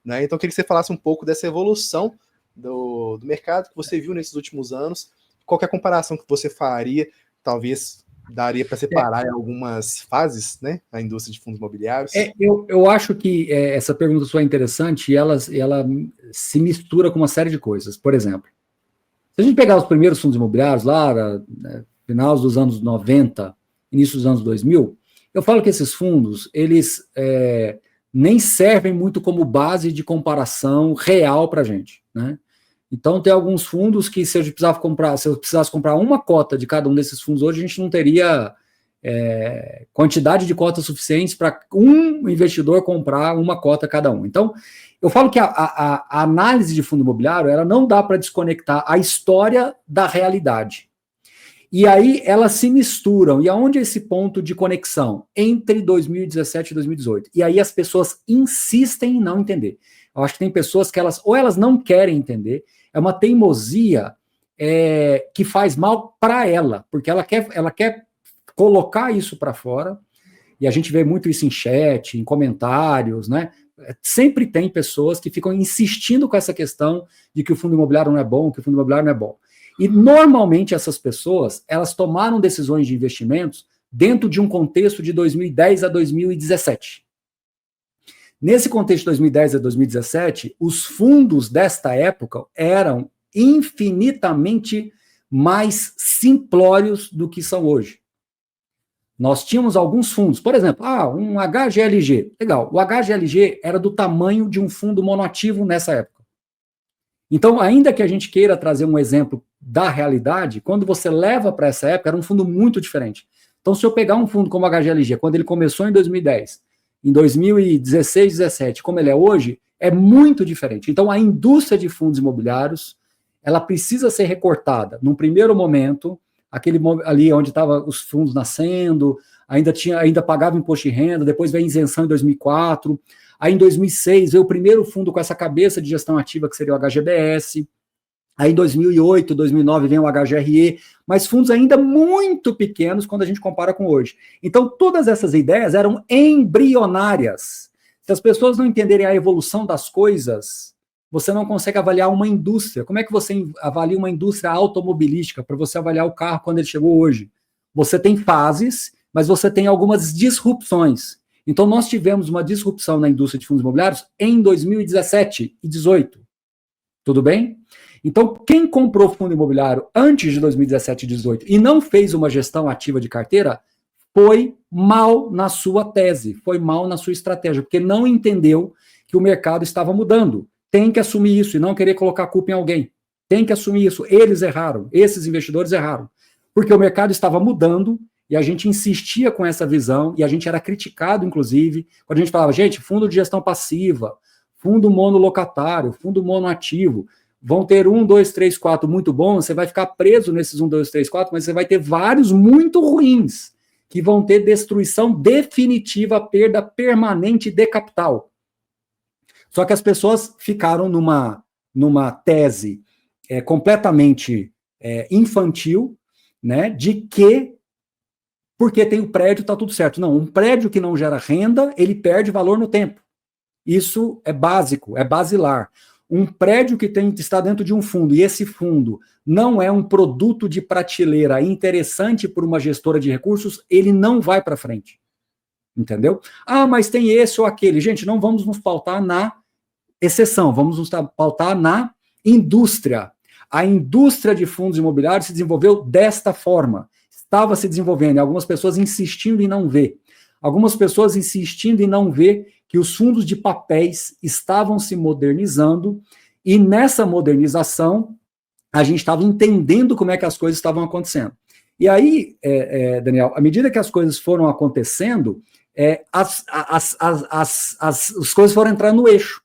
né? Então, eu queria que você falasse um pouco dessa evolução do mercado que você viu nesses últimos anos, qual que é a comparação que você faria, talvez daria para separar em algumas fases, né, a indústria de fundos imobiliários? Eu acho que essa pergunta sua é interessante e ela se mistura com uma série de coisas. Por exemplo, se a gente pegar os primeiros fundos imobiliários lá, final dos anos 90, início dos anos 2000, eu falo que esses fundos, eles nem servem muito como base de comparação real para a gente, né? Então, tem alguns fundos que, se eu precisasse comprar uma cota de cada um desses fundos hoje, a gente não teria quantidade de cotas suficientes para um investidor comprar uma cota cada um. Então, eu falo que a análise de fundo imobiliário, ela não dá para desconectar a história da realidade. E aí, elas se misturam. E aonde é esse ponto de conexão? Entre 2017 e 2018. E aí, as pessoas insistem em não entender. Eu acho que tem pessoas que elas não querem entender, é uma teimosia que faz mal para ela, porque ela quer colocar isso para fora, e a gente vê muito isso em chat, em comentários, né? Sempre tem pessoas que ficam insistindo com essa questão de que o fundo imobiliário não é bom, que o fundo imobiliário não é bom. E normalmente essas pessoas, elas tomaram decisões de investimentos dentro de um contexto de 2010 a 2017. Nesse contexto de 2010 a 2017, os fundos desta época eram infinitamente mais simplórios do que são hoje. Nós tínhamos alguns fundos, por exemplo, um HGLG, legal, o HGLG era do tamanho de um fundo monoativo nessa época. Então, ainda que a gente queira trazer um exemplo da realidade, quando você leva para essa época, era um fundo muito diferente. Então, se eu pegar um fundo como o HGLG, quando ele começou em 2010, em 2016, 2017, como ele é hoje, é muito diferente. Então, a indústria de fundos imobiliários, ela precisa ser recortada. Num primeiro momento, aquele ali onde estavam os fundos nascendo, ainda pagava imposto de renda, depois veio a isenção em 2004, aí em 2006 veio o primeiro fundo com essa cabeça de gestão ativa, que seria o HGBS, aí em 2008, 2009 vem o HGRE, mas fundos ainda muito pequenos quando a gente compara com hoje. Então, todas essas ideias eram embrionárias. Se as pessoas não entenderem a evolução das coisas, você não consegue avaliar uma indústria. Como é que você avalia uma indústria automobilística para você avaliar o carro quando ele chegou hoje? Você tem fases, mas você tem algumas disrupções. Então, nós tivemos uma disrupção na indústria de fundos imobiliários em 2017 e 2018. Tudo bem? Então, quem comprou fundo imobiliário antes de 2017 e 2018 e não fez uma gestão ativa de carteira, foi mal na sua tese, foi mal na sua estratégia, porque não entendeu que o mercado estava mudando. Tem que assumir isso e não querer colocar a culpa em alguém. Tem que assumir isso. Eles erraram, esses investidores erraram. Porque o mercado estava mudando e a gente insistia com essa visão e a gente era criticado, inclusive, quando a gente falava, gente, fundo de gestão passiva, fundo monolocatário, fundo monoativo, vão ter 1, 2, 3, 4 muito bons, você vai ficar preso nesses 1, 2, 3, 4, mas você vai ter vários muito ruins, que vão ter destruição definitiva, perda permanente de capital. Só que as pessoas ficaram numa tese completamente infantil, né, de que porque tem o prédio, está tudo certo. Não, um prédio que não gera renda, ele perde valor no tempo. Isso é básico, é basilar. Um prédio que está dentro de um fundo, e esse fundo não é um produto de prateleira interessante para uma gestora de recursos, ele não vai para frente. Entendeu? Mas tem esse ou aquele. Gente, não vamos nos pautar na exceção, vamos nos pautar na indústria. A indústria de fundos imobiliários se desenvolveu desta forma. Estava se desenvolvendo, e algumas pessoas insistindo em não ver. Algumas pessoas insistindo em não ver que os fundos de papéis estavam se modernizando, e nessa modernização, a gente estava entendendo como é que as coisas estavam acontecendo. E aí, Daniel, à medida que as coisas foram acontecendo, as coisas foram entrando no eixo.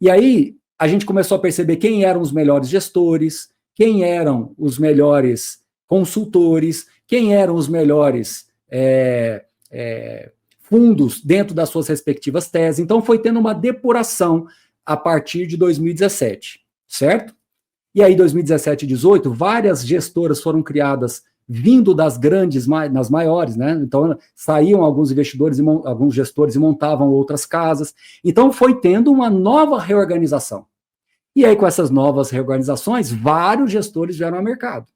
E aí, a gente começou a perceber quem eram os melhores gestores, quem eram os melhores consultores, quem eram os melhores fundos dentro das suas respectivas teses. Então, foi tendo uma depuração a partir de 2017, certo? E aí, 2017 e 2018, várias gestoras foram criadas vindo das nas maiores, né? Então, saíam alguns investidores, alguns gestores e montavam outras casas. Então, foi tendo uma nova reorganização. E aí, com essas novas reorganizações, vários gestores vieram ao mercado.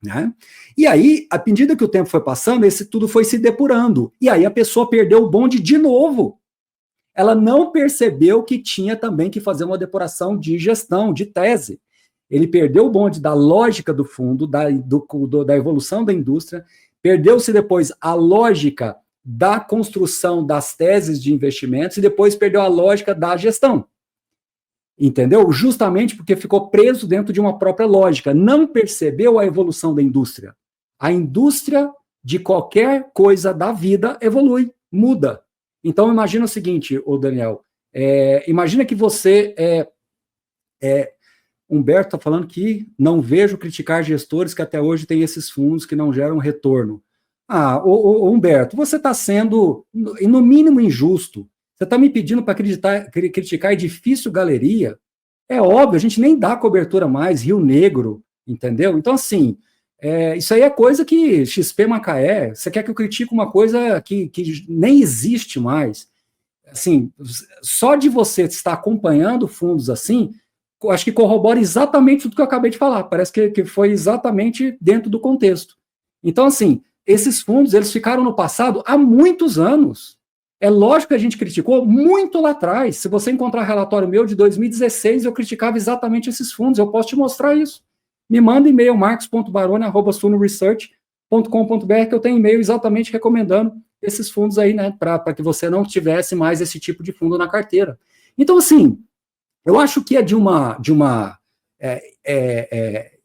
Né? E aí, à medida que o tempo foi passando, esse tudo foi se depurando. E aí a pessoa perdeu o bonde de novo. Ela não percebeu que tinha também que fazer uma depuração de gestão, de tese. Ele perdeu o bonde da lógica do fundo, da evolução da indústria, perdeu-se depois a lógica da construção das teses de investimentos e depois perdeu a lógica da gestão. Entendeu? Justamente porque ficou preso dentro de uma própria lógica, não percebeu a evolução da indústria. A indústria de qualquer coisa da vida evolui, muda. Então imagina o seguinte, ô Daniel, imagina que você Humberto está falando que não vejo criticar gestores que até hoje têm esses fundos que não geram retorno. Humberto, você está sendo, no mínimo, injusto. Você está me pedindo para criticar Edifício Galeria? É óbvio, a gente nem dá cobertura mais, Rio Negro, entendeu? Então, assim, isso aí é coisa que XP Macaé, você quer que eu critique uma coisa que nem existe mais. Assim, só de você estar acompanhando fundos assim, acho que corrobora exatamente tudo que eu acabei de falar. Parece que foi exatamente dentro do contexto. Então, assim, esses fundos, eles ficaram no passado há muitos anos. É lógico que a gente criticou muito lá atrás. Se você encontrar relatório meu de 2016, eu criticava exatamente esses fundos. Eu posso te mostrar isso. Me manda e-mail, marcos.baroni@sunoresearch.com.br, que eu tenho e-mail exatamente recomendando esses fundos aí, né, para que você não tivesse mais esse tipo de fundo na carteira. Então, assim, eu acho que é de uma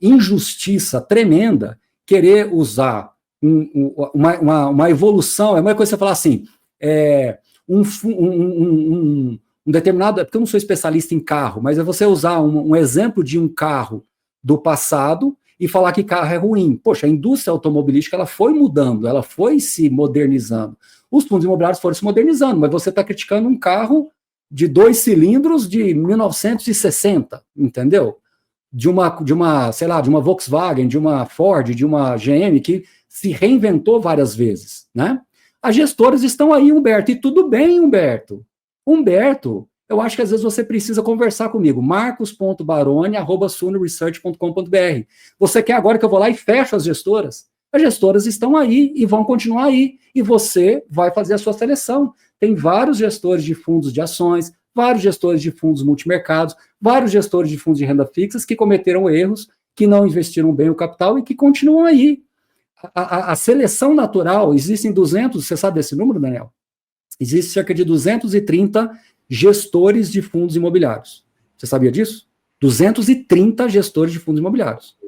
injustiça tremenda querer usar uma evolução. É uma coisa você falar assim, um determinado, porque eu não sou especialista em carro, mas é você usar um exemplo de um carro do passado e falar que carro é ruim. Poxa, a indústria automobilística ela foi mudando, ela foi se modernizando. Os fundos imobiliários foram se modernizando, mas você está criticando um carro de 2 cilindros de 1960, entendeu? De uma, sei lá, de uma Volkswagen, de uma Ford, de uma GM, que se reinventou várias vezes, né? As gestoras estão aí, Humberto, e tudo bem, Humberto. Humberto, eu acho que às vezes você precisa conversar comigo, marcos.baroni@sunoresearch.com.br. Você quer agora que eu vou lá e fecho as gestoras? As gestoras estão aí e vão continuar aí, e você vai fazer a sua seleção. Tem vários gestores de fundos de ações, vários gestores de fundos multimercados, vários gestores de fundos de renda fixas que cometeram erros, que não investiram bem o capital e que continuam aí. A seleção natural, existem 200, você sabe desse número, Daniel? Existe cerca de 230 gestores de fundos imobiliários. Você sabia disso? 230 gestores de fundos imobiliários.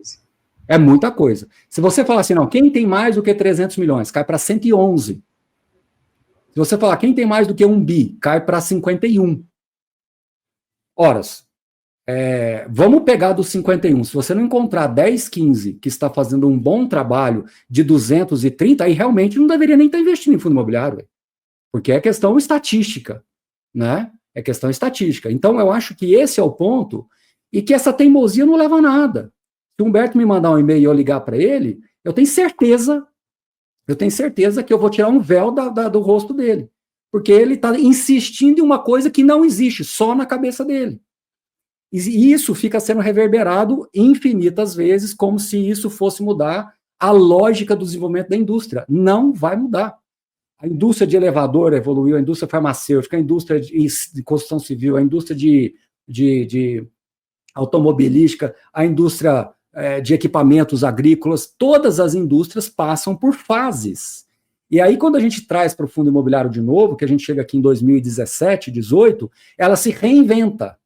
É muita coisa. Se você falar assim, não, quem tem mais do que 300 milhões, cai para 111. Se você falar quem tem mais do que 1 bi, cai para 51. Horas. Vamos pegar dos 51. Se você não encontrar 10, 15 que está fazendo um bom trabalho de 230, aí realmente não deveria nem estar investindo em fundo imobiliário, porque é questão estatística, né? É questão estatística. Então, eu acho que esse é o ponto e que essa teimosia não leva a nada. Se o Humberto me mandar um e-mail e eu ligar para ele, eu tenho certeza que eu vou tirar um véu do rosto dele, porque ele está insistindo em uma coisa que não existe, só na cabeça dele. E isso fica sendo reverberado infinitas vezes, como se isso fosse mudar a lógica do desenvolvimento da indústria. Não vai mudar. A indústria de elevador evoluiu, a indústria farmacêutica, a indústria de construção civil, a indústria de automobilística, a indústria de equipamentos agrícolas, todas as indústrias passam por fases. E aí, quando a gente traz para o fundo imobiliário de novo, que a gente chega aqui em 2017, 2018, ela se reinventa.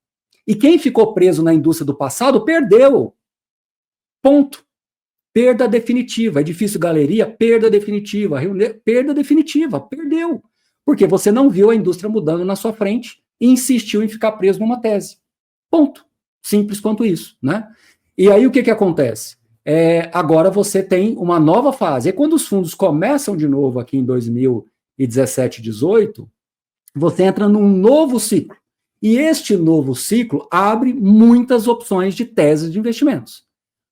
E quem ficou preso na indústria do passado perdeu. Ponto. Perda definitiva. Edifício Galeria, perda definitiva. Rio Negro, perda definitiva. Perdeu. Porque você não viu a indústria mudando na sua frente e insistiu em ficar preso numa tese. Ponto. Simples quanto isso, né? E aí o que acontece? Agora você tem uma nova fase. E quando os fundos começam de novo aqui em 2017, 2018, você entra num novo ciclo. E este novo ciclo abre muitas opções de teses de investimentos.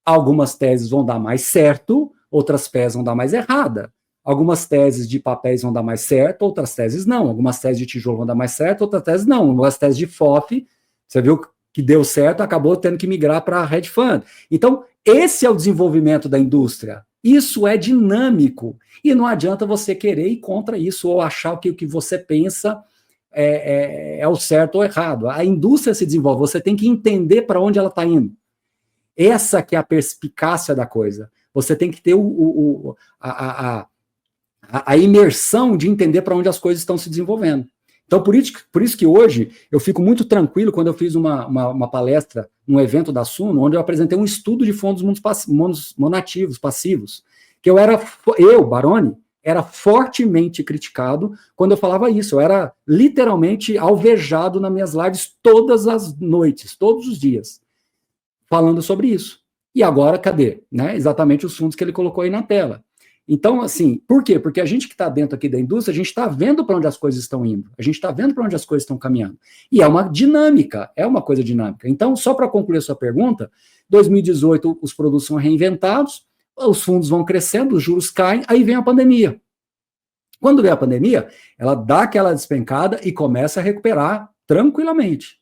Algumas teses vão dar mais certo, outras teses vão dar mais errada. Algumas teses de papéis vão dar mais certo, outras teses não. Algumas teses de tijolo vão dar mais certo, outras teses não. Algumas teses de FOF, você viu que deu certo, acabou tendo que migrar para a hedge fund. Então, esse é o desenvolvimento da indústria. Isso é dinâmico. E não adianta você querer ir contra isso ou achar que o que você pensa é o certo ou errado. A indústria se desenvolve, você tem que entender para onde ela está indo. Essa que é a perspicácia da coisa. Você tem que ter a imersão de entender para onde as coisas estão se desenvolvendo. Então, por isso que hoje eu fico muito tranquilo quando eu fiz uma palestra num evento da Suno, onde eu apresentei um estudo de fundos monativos, passivos, que eu, Baroni, era fortemente criticado quando eu falava isso. Eu era literalmente alvejado nas minhas lives todas as noites, todos os dias, falando sobre isso. E agora, cadê? Né? Exatamente os fundos que ele colocou aí na tela. Então, assim, por quê? Porque a gente que está dentro aqui da indústria, a gente está vendo para onde as coisas estão indo, a gente está vendo para onde as coisas estão caminhando. E é uma dinâmica, é uma coisa dinâmica. Então, só para concluir a sua pergunta, 2018 os produtos são reinventados, os fundos vão crescendo, os juros caem, aí vem a pandemia. Quando vem a pandemia, ela dá aquela despencada e começa a recuperar tranquilamente.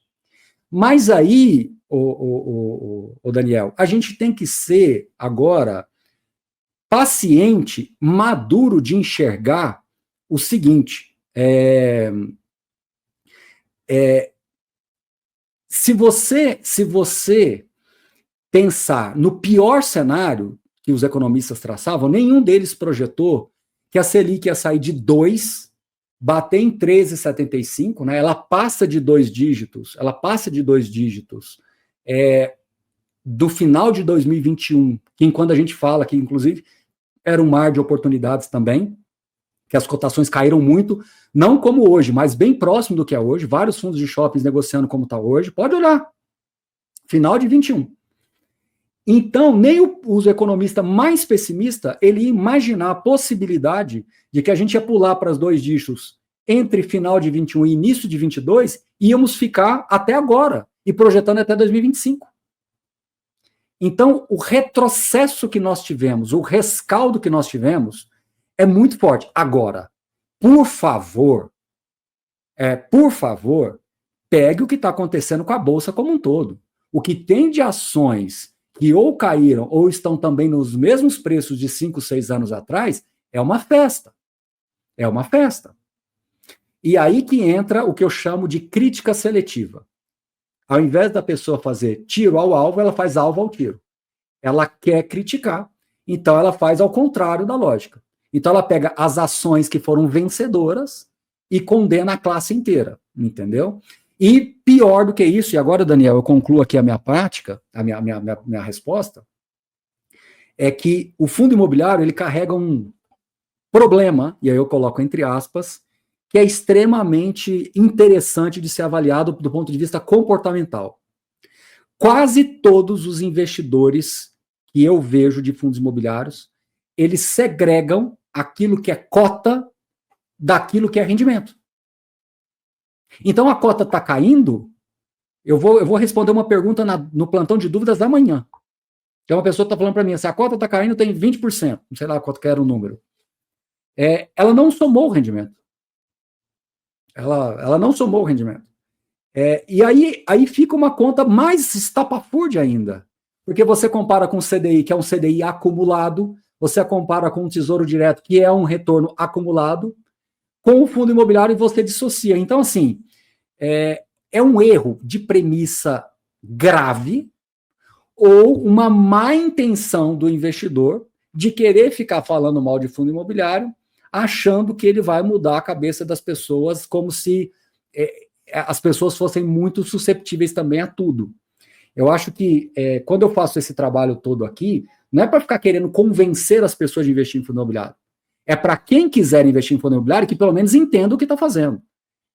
Mas aí, o Daniel, a gente tem que ser agora paciente, maduro de enxergar o seguinte, se você pensar no pior cenário que os economistas traçavam, nenhum deles projetou que a Selic ia sair de 2, bater em 13,75, né? Ela passa de 2 dígitos, do final de 2021, que quando a gente fala que, inclusive, era um mar de oportunidades também, que as cotações caíram muito, não como hoje, mas bem próximo do que é hoje, vários fundos de shoppings negociando como está hoje, pode olhar, final de 21. Então, nem o economista mais pessimista, ele ia imaginar a possibilidade de que a gente ia pular para os 2 dígitos entre final de 21 e início de 22, e íamos ficar até agora, e projetando até 2025. Então, o retrocesso que nós tivemos, o rescaldo que nós tivemos, é muito forte. Agora, por favor, pegue o que está acontecendo com a Bolsa como um todo. O que tem de ações que ou caíram ou estão também nos mesmos preços de 5, 6 anos atrás, é uma festa. É uma festa. E aí que entra o que eu chamo de crítica seletiva. Ao invés da pessoa fazer tiro ao alvo, ela faz alvo ao tiro. Ela quer criticar, então ela faz ao contrário da lógica. Então ela pega as ações que foram vencedoras e condena a classe inteira, entendeu? E pior do que isso, e agora, Daniel, eu concluo aqui a minha prática, a minha resposta, é que o fundo imobiliário, ele carrega um problema, e aí eu coloco entre aspas, que é extremamente interessante de ser avaliado do ponto de vista comportamental. Quase todos os investidores que eu vejo de fundos imobiliários, eles segregam aquilo que é cota daquilo que é rendimento. Então a cota está caindo, eu vou responder uma pergunta no plantão de dúvidas da manhã. Então uma pessoa está falando para mim, se a cota está caindo, tem 20%, não sei lá quanto que era o número. Ela não somou o rendimento. Ela não somou o rendimento. E aí fica uma conta mais estapafúrdia ainda. Porque você compara com o CDI, que é um CDI acumulado, você compara com o Tesouro Direto, que é um retorno acumulado, com o fundo imobiliário e você dissocia. Então, assim, é um erro de premissa grave ou uma má intenção do investidor de querer ficar falando mal de fundo imobiliário, achando que ele vai mudar a cabeça das pessoas como se as pessoas fossem muito susceptíveis também a tudo. Eu acho que quando eu faço esse trabalho todo aqui, não é para ficar querendo convencer as pessoas de investir em fundo imobiliário. É para quem quiser investir em fundo imobiliário que pelo menos entenda o que está fazendo.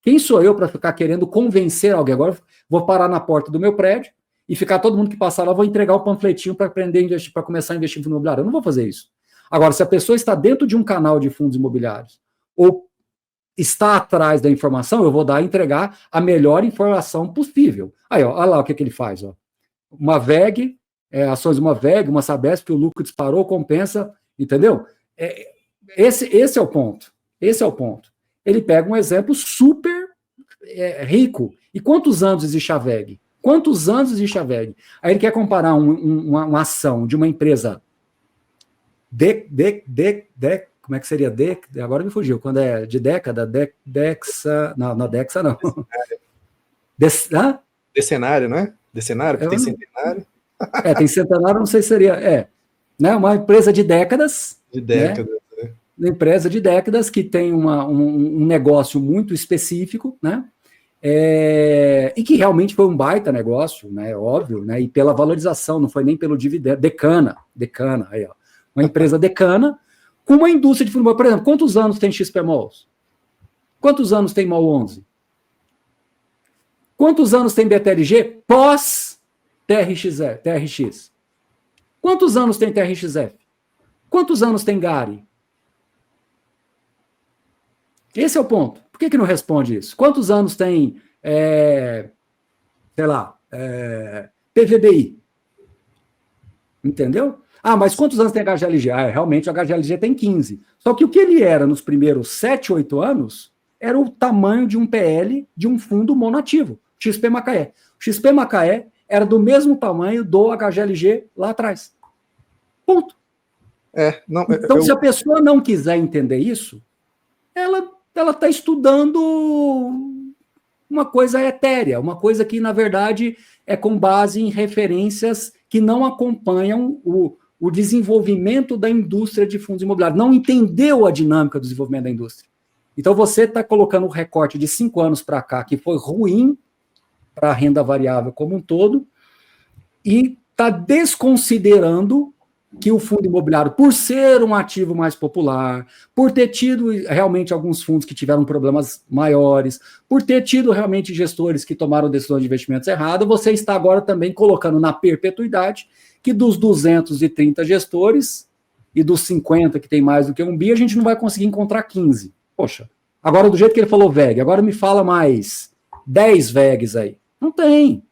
Quem sou eu para ficar querendo convencer alguém? Agora vou parar na porta do meu prédio e ficar todo mundo que passar lá, vou entregar o panfletinho para aprender a investir, para começar a investir em fundo imobiliário. Eu não vou fazer isso. Agora, se a pessoa está dentro de um canal de fundos imobiliários ou está atrás da informação, eu vou entregar a melhor informação possível. Aí, ó, olha lá o que ele faz. Ó. Uma VEG, ações de uma VEG, uma Sabesp, que o lucro disparou, compensa entendeu? Esse é o ponto. Esse é o ponto. Ele pega um exemplo super rico. E quantos anos existe a VEG? Quantos anos existe a VEG? Aí ele quer comparar uma ação de uma empresa como é que seria? Agora me fugiu. Quando é de década, Dexa... Não, Dexa não. Decennário, não é? Decennário, porque tem centenário. Tem centenário, não sei se seria. Né? Uma empresa de décadas. De décadas, né? Uma empresa de décadas que tem um negócio muito específico, né? E que realmente foi um baita negócio, né? Óbvio, né? E pela valorização, não foi nem pelo dividendo. Decana, aí, ó. Uma empresa decana com uma indústria de fundo. Por exemplo, quantos anos tem XP Malls? Quantos anos tem Mall 11? Quantos anos tem BTLG pós TRX? Quantos anos tem TRXF? Quantos anos tem Gari? Esse é o ponto. Por que não responde isso? Quantos anos tem, PVBI? Entendeu? Mas quantos anos tem HGLG? Realmente o HGLG tem 15. Só que o que ele era nos primeiros 7, 8 anos era o tamanho de um PL de um fundo monativo, XP Macaé. O XP Macaé era do mesmo tamanho do HGLG lá atrás. Ponto. Então, se a pessoa não quiser entender isso, ela está estudando uma coisa etérea, uma coisa que, na verdade, é com base em referências que não acompanham o desenvolvimento da indústria de fundos imobiliários, não entendeu a dinâmica do desenvolvimento da indústria. Então, você está colocando um recorte de 5 anos para cá, que foi ruim para a renda variável como um todo, e está desconsiderando que o fundo imobiliário, por ser um ativo mais popular, por ter tido realmente alguns fundos que tiveram problemas maiores, por ter tido realmente gestores que tomaram decisões de investimentos erradas, você está agora também colocando na perpetuidade que dos 230 gestores e dos 50 que tem mais do que um bi, a gente não vai conseguir encontrar 15. Poxa, agora do jeito que ele falou VEG, agora me fala mais 10 VEGs aí. Não tem.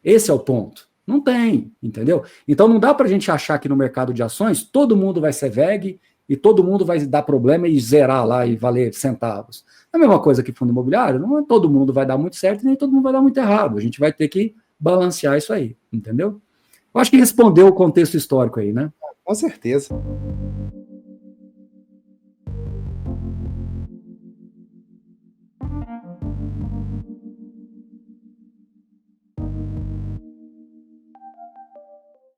Esse é o ponto. Não tem, entendeu? Então não dá para a gente achar que no mercado de ações todo mundo vai ser VEG e todo mundo vai dar problema e zerar lá e valer centavos. É a mesma coisa que fundo imobiliário, não é todo mundo vai dar muito certo e nem todo mundo vai dar muito errado. A gente vai ter que balancear isso aí, entendeu? Eu acho que respondeu o contexto histórico aí, né? Com certeza.